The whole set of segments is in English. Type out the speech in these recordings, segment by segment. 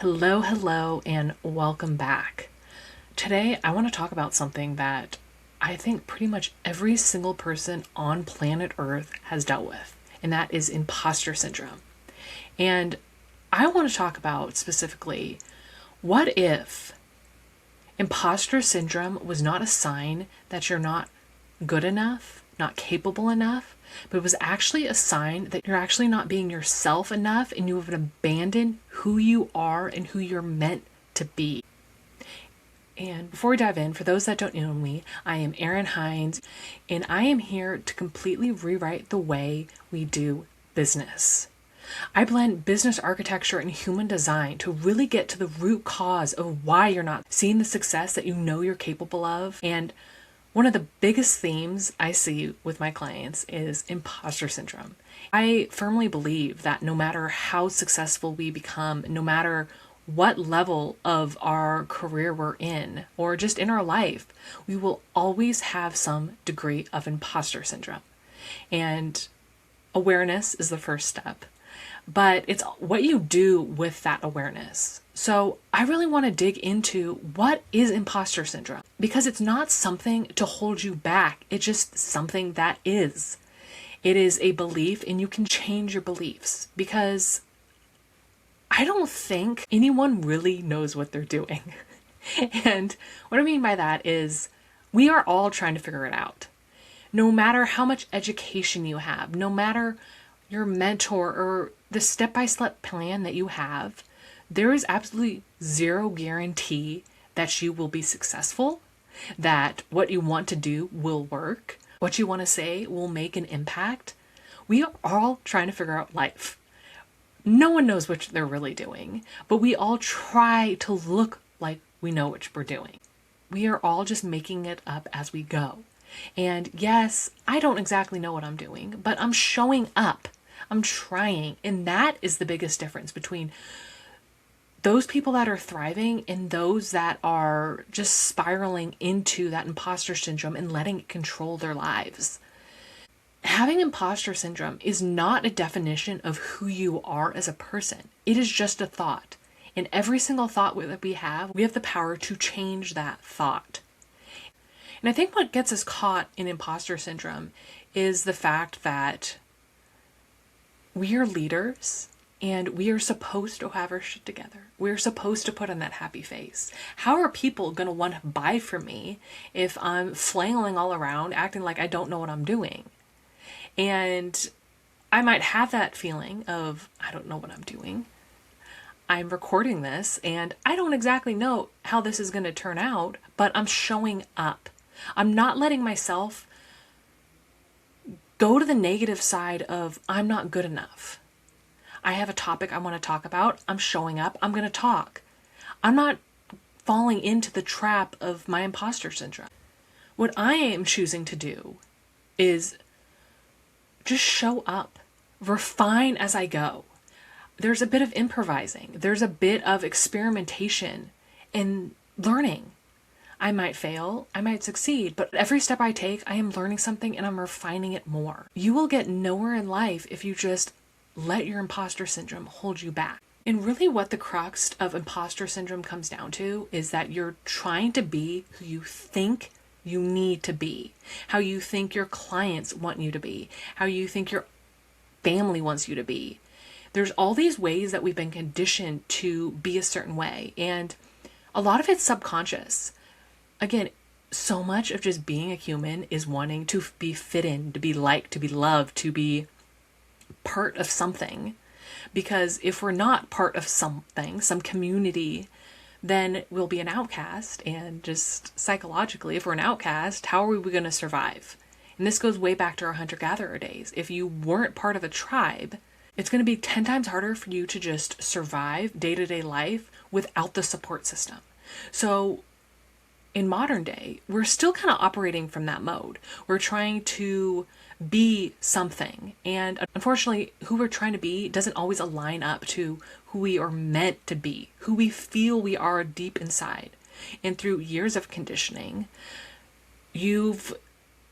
Hello, hello, and welcome back. Today, I want to talk about something that I think pretty much every single person on planet Earth has dealt with, and that is imposter syndrome. And I want to talk about specifically what if imposter syndrome was not a sign that you're not good enough, not capable enough, but it was actually a sign that you're actually not being yourself enough and you have abandoned who you are and who you're meant to be. And before we dive in, for those that don't know me, I am Erin Hines, and I am here to completely rewrite the way we do business. I blend business architecture and human design to really get to the root cause of why you're not seeing the success that you know you're capable of. And one of the biggest themes I see with my clients is imposter syndrome. I firmly believe that no matter how successful we become, no matter what level of our career we're in, or just in our life, we will always have some degree of imposter syndrome. And awareness is the first step, but it's what you do with that awareness. So I really want to dig into what is imposter syndrome, because it's not something to hold you back. It's just something that is. It is a belief, and you can change your beliefs, because I don't think anyone really knows what they're doing. And what I mean by that is we are all trying to figure it out. No matter how much education you have, no matter your mentor or the step-by-step plan that you have, there is absolutely zero guarantee that you will be successful, that what you want to do will work, what you want to say will make an impact. We are all trying to figure out life. No one knows what they're really doing, but we all try to look like we know what we're doing. We are all just making it up as we go. And yes, I don't exactly know what I'm doing, but I'm showing up. I'm trying. And that is the biggest difference between those people that are thriving and those that are just spiraling into that imposter syndrome and letting it control their lives. Having imposter syndrome is not a definition of who you are as a person. It is just a thought. And every single thought that we have the power to change that thought. And I think what gets us caught in imposter syndrome is the fact that we are leaders and we are supposed to have our shit together. We're supposed to put on that happy face. How are people going to want to buy from me if I'm flailing all around, acting like I don't know what I'm doing? And I might have that feeling of, I don't know what I'm doing. I'm recording this and I don't exactly know how this is going to turn out, but I'm showing up. I'm not letting myself go to the negative side of I'm not good enough. I have a topic I want to talk about. I'm showing up. I'm going to talk. I'm not falling into the trap of my imposter syndrome. What I am choosing to do is just show up, refine as I go. There's a bit of improvising. There's a bit of experimentation and learning. I might fail, I might succeed, but every step I take, I am learning something and I'm refining it more. You will get nowhere in life if you just let your imposter syndrome hold you back. And really what the crux of imposter syndrome comes down to is that you're trying to be who you think you need to be, how you think your clients want you to be, how you think your family wants you to be. There's all these ways that we've been conditioned to be a certain way, and a lot of it's subconscious. Again, so much of just being a human is wanting to be fit in, to be liked, to be loved, to be part of something. Because if we're not part of something, some community, then we'll be an outcast. And just psychologically, if we're an outcast, how are we going to survive? And this goes way back to our hunter-gatherer days. If you weren't part of a tribe, it's going to be 10 times harder for you to just survive day-to-day life without the support system. So in modern day, we're still kind of operating from that mode. We're trying to be something. And unfortunately, who we're trying to be doesn't always align up to who we are meant to be, who we feel we are deep inside. And through years of conditioning, you've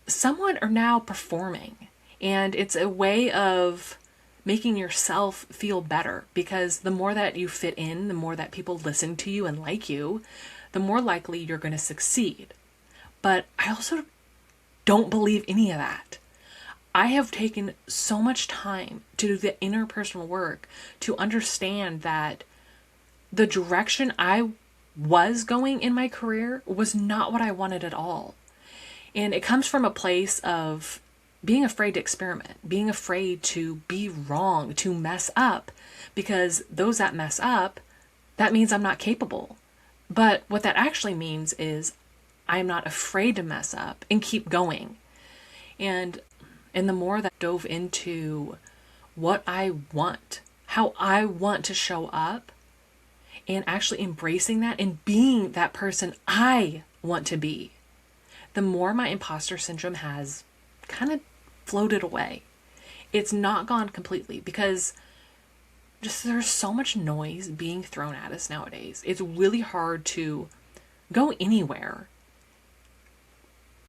somewhat are now performing. And it's a way of making yourself feel better, because the more that you fit in, the more that people listen to you and like you, the more likely you're going to succeed. But I also don't believe any of that. I have taken so much time to do the interpersonal work to understand that the direction I was going in my career was not what I wanted at all. And it comes from a place of being afraid to experiment, being afraid to be wrong, to mess up, because those that mess up, that means I'm not capable. But what that actually means is I'm not afraid to mess up and keep going. And the more that I dove into what I want, how I want to show up, and actually embracing that and being that person I want to be, the more my imposter syndrome has kind of floated away. It's not gone completely, because just there's so much noise being thrown at us nowadays. It's really hard to go anywhere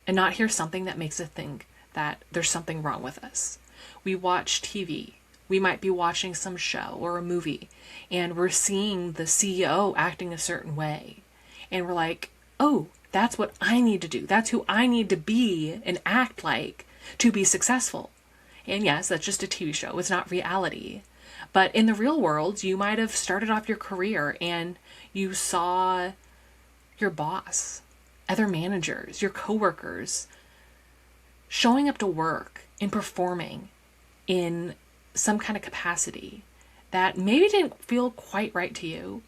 and not hear something that makes us think that there's something wrong with us. We watch TV. We might be watching some show or a movie, and we're seeing the CEO acting a certain way. And we're like, oh, that's what I need to do. That's who I need to be and act like to be successful. And yes, that's just a TV show. It's not reality. But in the real world, you might have started off your career and you saw your boss, other managers, your coworkers showing up to work and performing in some kind of capacity that maybe didn't feel quite right to you,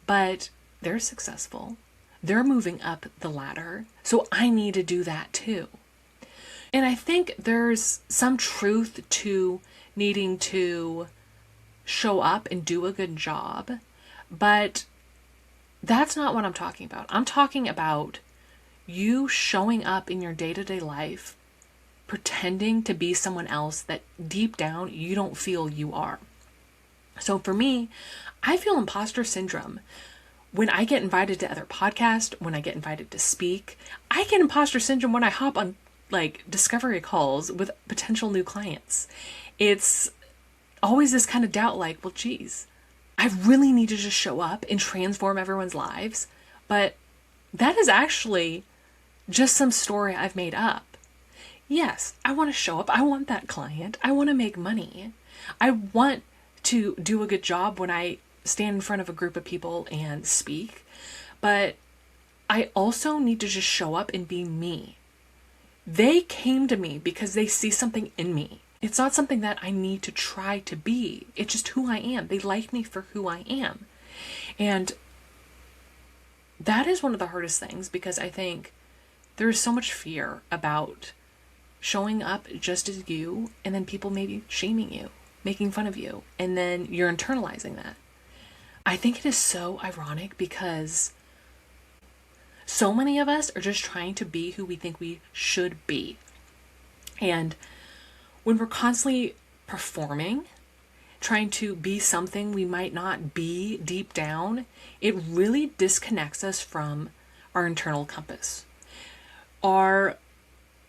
but they're successful. They're moving up the ladder. So I need to do that too. And I think there's some truth to needing to show up and do a good job, but that's not what I'm talking about. I'm talking about you showing up in your day-to-day life, pretending to be someone else that deep down you don't feel you are. So for me, I feel imposter syndrome when I get invited to other podcasts, when I get invited to speak. I get imposter syndrome when I hop on like discovery calls with potential new clients. It's always this kind of doubt, like, well, geez, I really need to just show up and transform everyone's lives. But that is actually just some story I've made up. Yes, I want to show up. I want that client. I want to make money. I want to do a good job when I stand in front of a group of people and speak. But I also need to just show up and be me. They came to me because they see something in me. It's not something that I need to try to be. It's just who I am. They like me for who I am. And that is one of the hardest things, because I think there is so much fear about showing up just as you, and then people maybe shaming you, making fun of you, and then you're internalizing that. I think it is so ironic, because so many of us are just trying to be who we think we should be. And when we're constantly performing, trying to be something we might not be deep down, it really disconnects us from our internal compass. Our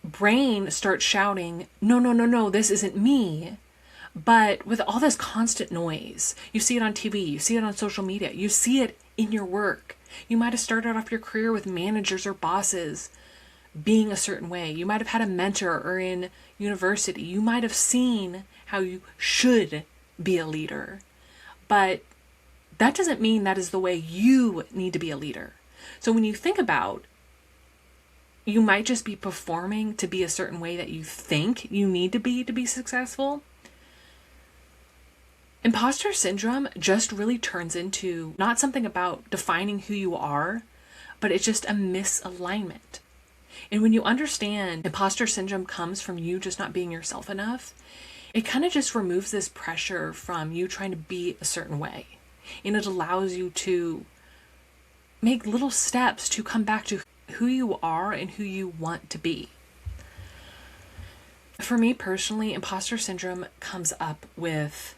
brain starts shouting, no, no, no, no, this isn't me. But with all this constant noise, you see it on TV, you see it on social media, you see it in your work. You might have started off your career with managers or bosses being a certain way. You might have had a mentor, or in university, you might have seen how you should be a leader. But that doesn't mean that is the way you need to be a leader. So when you think about, you might just be performing to be a certain way that you think you need to be successful. Imposter syndrome just really turns into not something about defining who you are, but it's just a misalignment. And when you understand imposter syndrome comes from you just not being yourself enough, it kind of just removes this pressure from you trying to be a certain way. And it allows you to make little steps to come back to who you are and who you want to be. For me personally, imposter syndrome comes up with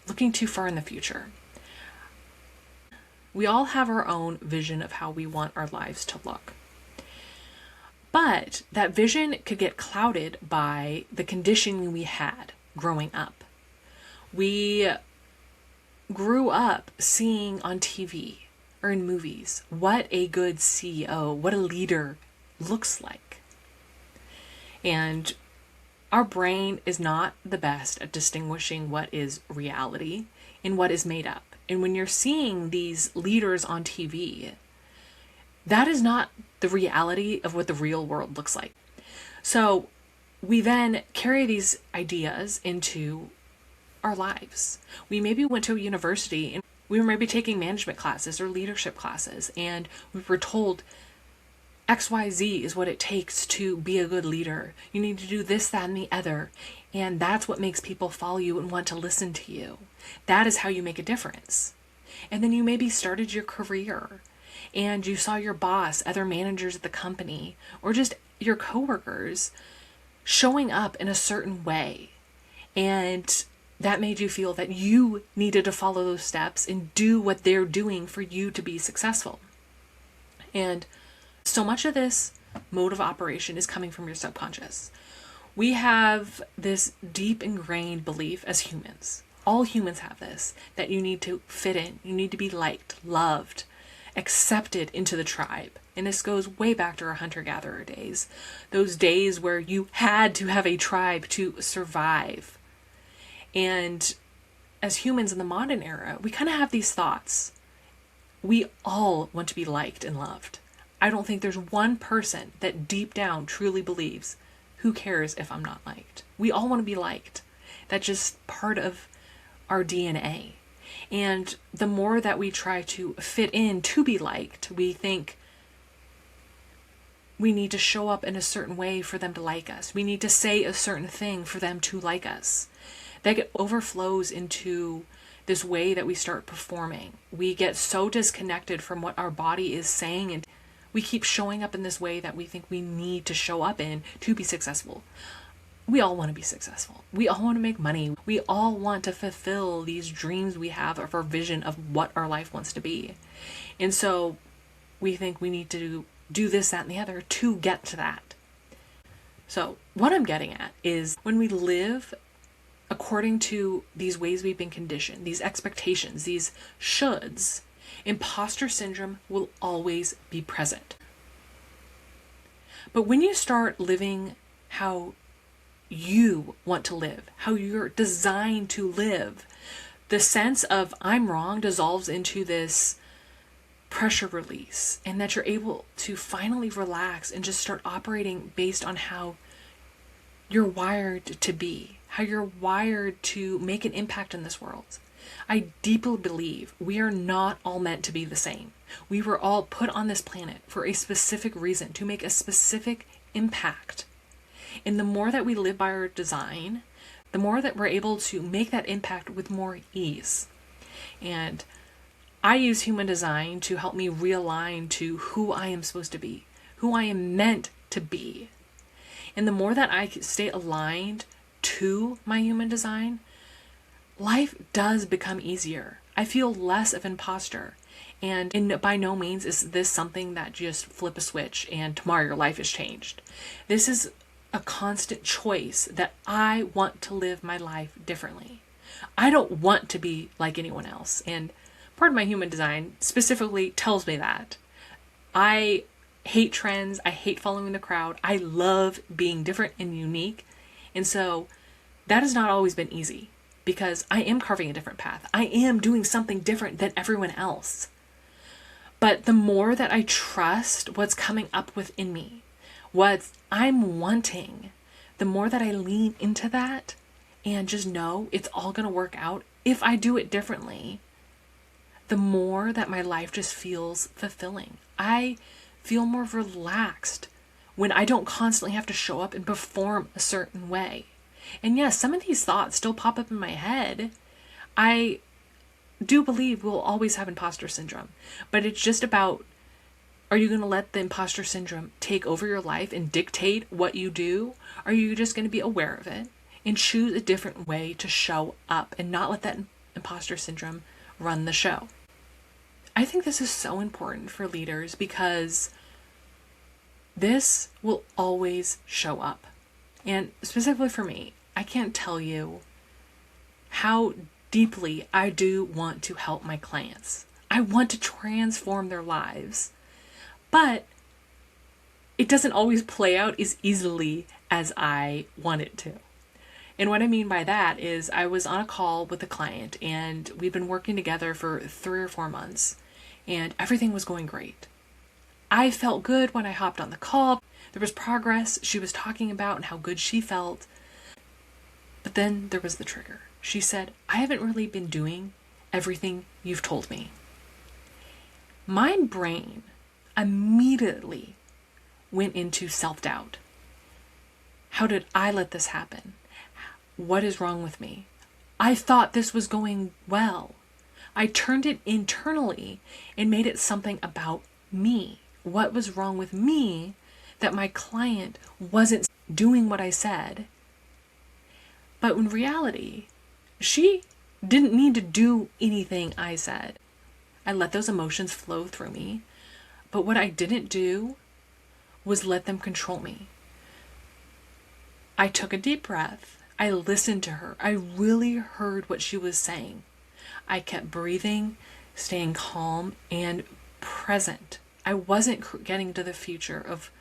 looking too far in the future. We all have our own vision of how we want our lives to look. But that vision could get clouded by the conditioning we had growing up. We grew up seeing on TV or in movies what a good CEO, what a leader looks like. And our brain is not the best at distinguishing what is reality and what is made up. And when you're seeing these leaders on TV, that is not the reality of what the real world looks like. So we then carry these ideas into our lives. We maybe went to a university and we were maybe taking management classes or leadership classes, and we were told XYZ is what it takes to be a good leader. You need to do this, that, and the other. And that's what makes people follow you and want to listen to you. That is how you make a difference. And then you maybe started your career and you saw your boss, other managers at the company, or just your coworkers showing up in a certain way. And that made you feel that you needed to follow those steps and do what they're doing for you to be successful. And so much of this mode of operation is coming from your subconscious. We have this deep ingrained belief as humans. All humans have this, that you need to fit in. You need to be liked, loved, accepted into the tribe. And this goes way back to our hunter-gatherer days. Those days where you had to have a tribe to survive. And as humans in the modern era, we kind of have these thoughts. We all want to be liked and loved. I don't think there's one person that deep down truly believes, who cares if I'm not liked? We all want to be liked. That's just part of our DNA. And the more that we try to fit in to be liked, we think we need to show up in a certain way for them to like us. We need to say a certain thing for them to like us. That overflows into this way that we start performing. We get so disconnected from what our body is saying, and we keep showing up in this way that we think we need to show up in to be successful. We all want to be successful. We all want to make money. We all want to fulfill these dreams we have of our vision of what our life wants to be. And so we think we need to do this, that, and the other to get to that. So what I'm getting at is when we live according to these ways we've been conditioned, these expectations, these shoulds, imposter syndrome will always be present. But when you start living how you want to live, how you're designed to live, the sense of I'm wrong dissolves into this pressure release, and that you're able to finally relax and just start operating based on how you're wired to be, how you're wired to make an impact in this world. I deeply believe we are not all meant to be the same. We were all put on this planet for a specific reason, to make a specific impact. And the more that we live by our design, the more that we're able to make that impact with more ease. And I use human design to help me realign to who I am supposed to be, who I am meant to be. And the more that I stay aligned to my human design, life does become easier. I feel less of an imposter. And by no means is this something that just flip a switch and tomorrow your life is changed. This is a constant choice that I want to live my life differently. I don't want to be like anyone else. And part of my human design specifically tells me that. I hate trends. I hate following the crowd. I love being different and unique. And so that has not always been easy because I am carving a different path. I am doing something different than everyone else. But the more that I trust what's coming up within me, what I'm wanting, the more that I lean into that and just know it's all going to work out if I do it differently, the more that my life just feels fulfilling. I feel more relaxed when I don't constantly have to show up and perform a certain way. And yes, some of these thoughts still pop up in my head. I do believe we'll always have imposter syndrome, but it's just about, are you going to let the imposter syndrome take over your life and dictate what you do? Are you just going to be aware of it and choose a different way to show up and not let that imposter syndrome run the show? I think this is so important for leaders because this will always show up. And specifically for me, I can't tell you how deeply I do want to help my clients. I want to transform their lives. But it doesn't always play out as easily as I want it to. And what I mean by that is I was on a call with a client and we'd been working together for 3 or 4 months and everything was going great. I felt good when I hopped on the call. There was progress she was talking about and how good she felt. But then there was the trigger. She said, I haven't really been doing everything you've told me. My brain immediately went into self-doubt. How did I let this happen? What is wrong with me? I thought this was going well. I turned it internally and made it something about me. What was wrong with me that my client wasn't doing what I said? But in reality, she didn't need to do anything I said. I let those emotions flow through me. But what I didn't do was let them control me. I took a deep breath. I listened to her. I really heard what she was saying. I kept breathing, staying calm and present. I wasn't getting to the future of,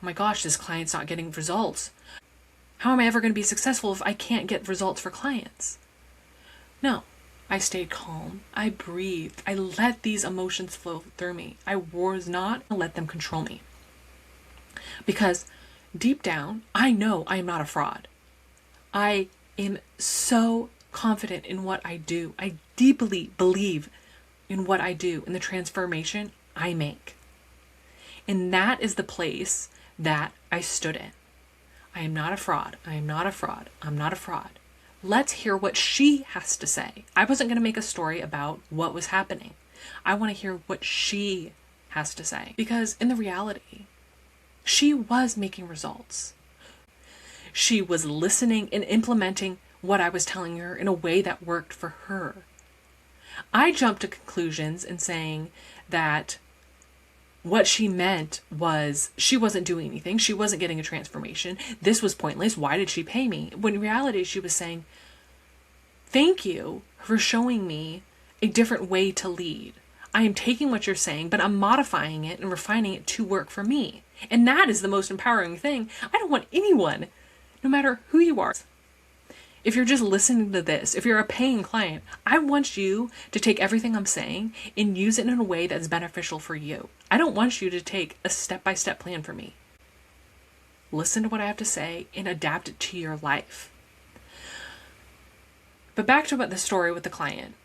oh my gosh, this client's not getting results. How am I ever going to be successful if I can't get results for clients? No, I stayed calm. I breathed. I let these emotions flow through me. I was not going to let them control me. Because deep down, I know I am not a fraud. I am so confident in what I do. I deeply believe in what I do, in the transformation I make. And that is the place that I stood in. I am not a fraud. I am not a fraud. I'm not a fraud. Let's hear what she has to say. I wasn't going to make a story about what was happening. I want to hear what she has to say. Because in the reality, she was making results. She was listening and implementing what I was telling her in a way that worked for her. I jumped to conclusions and saying that what she meant was she wasn't doing anything. She wasn't getting a transformation. This was pointless. Why did she pay me? When in reality, she was saying, thank you for showing me a different way to lead. I am taking what you're saying, but I'm modifying it and refining it to work for me. And that is the most empowering thing. I don't want anyone, no matter who you are. If you're just listening to this, if you're a paying client, I want you to take everything I'm saying and use it in a way that's beneficial for you. I don't want you to take a step-by-step plan for me. Listen to what I have to say and adapt it to your life. But back to the story with the client.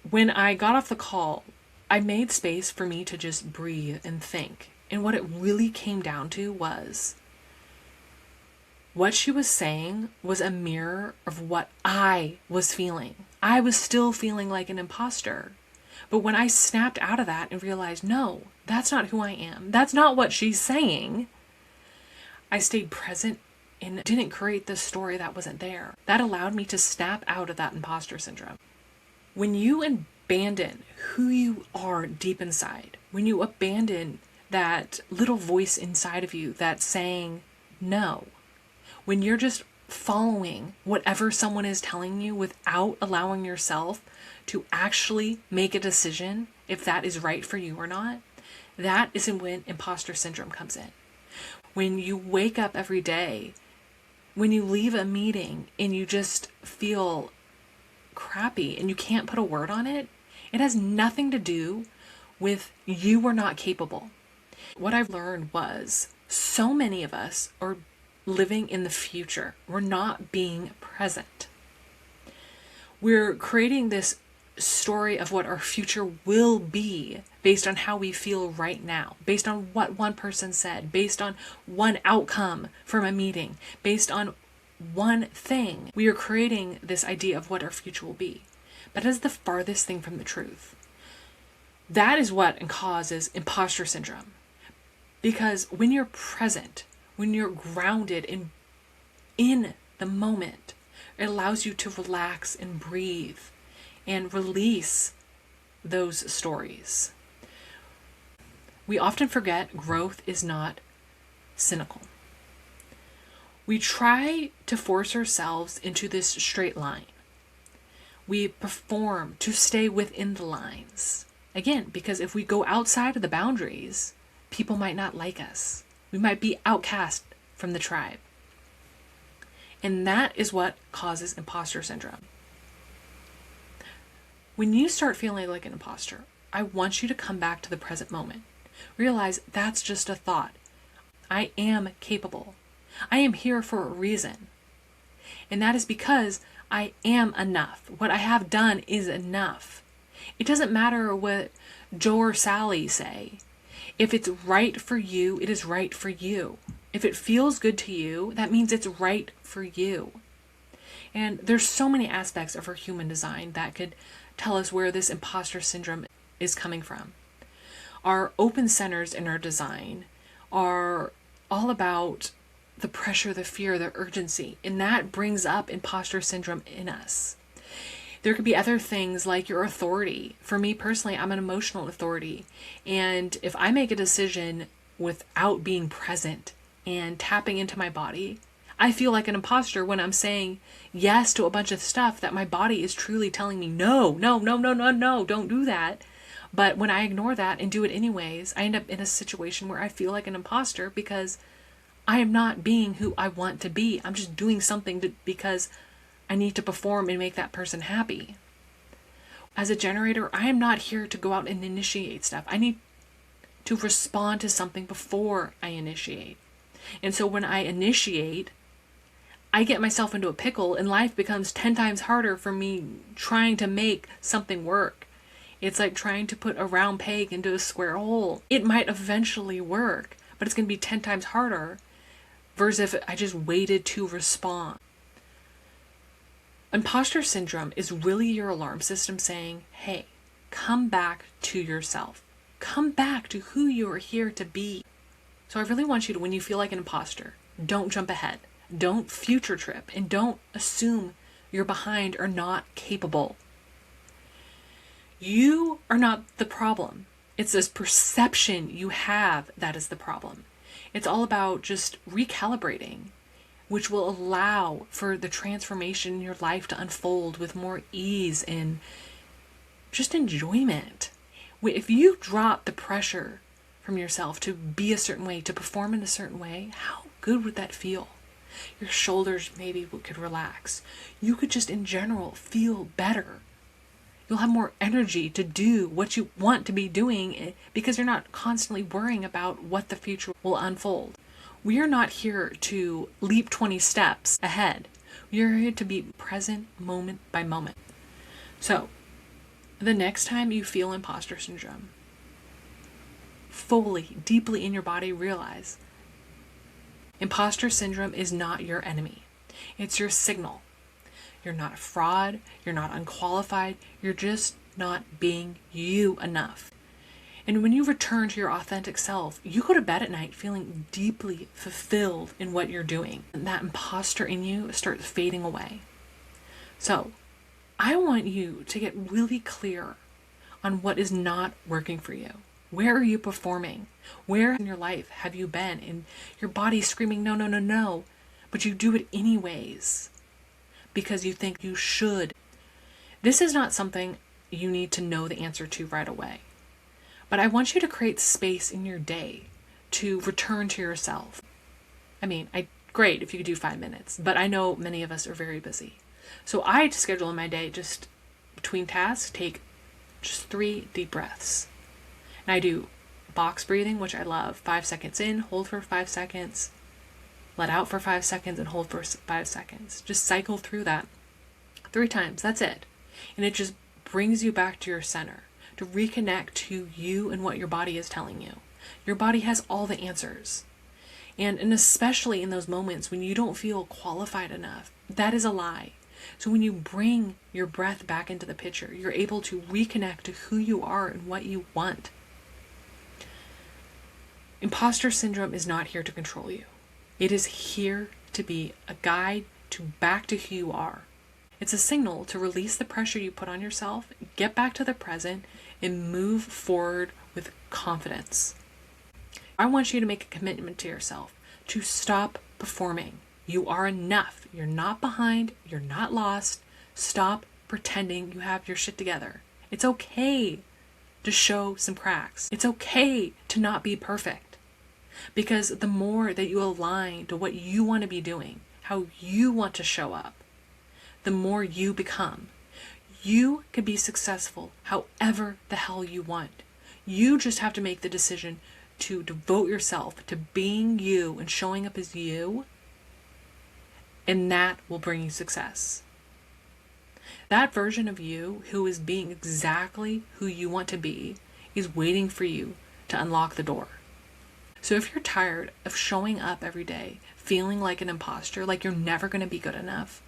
When I got off the call, I made space for me to just breathe and think. And what it really came down to was what she was saying was a mirror of what I was feeling. I was still feeling like an imposter. But when I snapped out of that and realized, no, that's not who I am. That's not what she's saying. I stayed present and didn't create this story that wasn't there. That allowed me to snap out of that imposter syndrome. When you abandon who you are deep inside, when you abandon that little voice inside of you that's saying no, when you're just following whatever someone is telling you without allowing yourself to actually make a decision if that is right for you or not, that is when imposter syndrome comes in. When you wake up every day, when you leave a meeting and you just feel crappy and you can't put a word on it, it has nothing to do with you were not capable. What I've learned was so many of us are living in the future. We're not being present. We're creating this story of what our future will be based on how we feel right now, based on what one person said, based on one outcome from a meeting, based on one thing. We are creating this idea of what our future will be. But that is the farthest thing from the truth. That is what causes imposter syndrome. Because when you're present, when you're grounded in the moment, it allows you to relax and breathe and release those stories. We often forget growth is not cynical. We try to force ourselves into this straight line. We perform to stay within the lines. Again, because if we go outside of the boundaries, people might not like us. We might be outcast from the tribe. And that is what causes imposter syndrome. When you start feeling like an imposter, I want you to come back to the present moment. Realize that's just a thought. I am capable. I am here for a reason. And that is because I am enough. What I have done is enough. It doesn't matter what Joe or Sally say. If it's right for you, it is right for you. If it feels good to you, that means it's right for you. And there's so many aspects of our human design that could tell us where this imposter syndrome is coming from. Our open centers in our design are all about the pressure, the fear, the urgency, and that brings up imposter syndrome in us. There could be other things like your authority. For me personally, I'm an emotional authority. And if I make a decision without being present and tapping into my body, I feel like an imposter when I'm saying yes to a bunch of stuff that my body is truly telling me, no, don't do that. But when I ignore that and do it anyways, I end up in a situation where I feel like an imposter because I am not being who I want to be. I'm just doing something because I need to perform and make that person happy. As a generator, I am not here to go out and initiate stuff. I need to respond to something before I initiate. And so when I initiate, I get myself into a pickle and life becomes 10 times harder for me trying to make something work. It's like trying to put a round peg into a square hole. It might eventually work, but it's going to be 10 times harder versus if I just waited to respond. Imposter syndrome is really your alarm system saying, hey, come back to yourself. Come back to who you are here to be. So I really want you to, when you feel like an imposter, don't jump ahead. Don't future trip and don't assume you're behind or not capable. You are not the problem. It's this perception you have that is the problem. It's all about just recalibrating, which will allow for the transformation in your life to unfold with more ease and just enjoyment. If you drop the pressure from yourself to be a certain way, to perform in a certain way, how good would that feel? Your shoulders maybe could relax. You could just in general feel better. You'll have more energy to do what you want to be doing because you're not constantly worrying about what the future will unfold. We are not here to leap 20 steps ahead. We are here to be present moment by moment. So, the next time you feel imposter syndrome, fully, deeply in your body, realize imposter syndrome is not your enemy. It's your signal. You're not a fraud. You're not unqualified. You're just not being you enough. And when you return to your authentic self, you go to bed at night feeling deeply fulfilled in what you're doing. And that imposter in you starts fading away. So, I want you to get really clear on what is not working for you. Where are you performing? Where in your life have you been? And your body's screaming, no, but you do it anyways because you think you should. This is not something you need to know the answer to right away. But I want you to create space in your day to return to yourself. I mean, great if you could do 5 minutes, but I know many of us are very busy. So I schedule in my day just between tasks, take just 3 deep breaths. And I do box breathing, which I love. 5 seconds in, hold for 5 seconds, let out for 5 seconds, and hold for 5 seconds. Just cycle through that 3 times. That's it. And it just brings you back to your center, to reconnect to you and what your body is telling you. Your body has all the answers. And especially in those moments when you don't feel qualified enough, that is a lie. So when you bring your breath back into the picture, you're able to reconnect to who you are and what you want. Imposter syndrome is not here to control you. It is here to be a guide back to who you are. It's a signal to release the pressure you put on yourself, get back to the present, and move forward with confidence. I want you to make a commitment to yourself to stop performing. You are enough. You're not behind. You're not lost. Stop pretending you have your shit together. It's okay to show some cracks. It's okay to not be perfect. Because the more that you align to what you want to be doing, how you want to show up, the more you become. You can be successful however the hell you want. You just have to make the decision to devote yourself to being you and showing up as you, and that will bring you success. That version of you who is being exactly who you want to be is waiting for you to unlock the door. So if you're tired of showing up every day, feeling like an imposter, like you're never going to be good enough,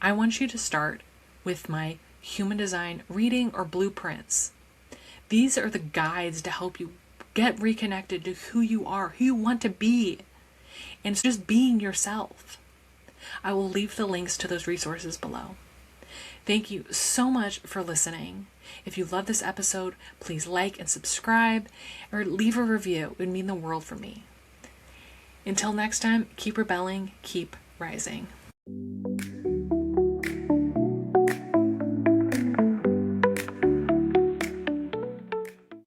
I want you to start with my human design reading or blueprints. These are the guides to help you get reconnected to who you are, who you want to be, and it's just being yourself. I will leave the links to those resources below. Thank you so much for listening. If you love this episode, please like and subscribe or leave a review. It would mean the world for me. Until next time, keep rebelling, keep rising.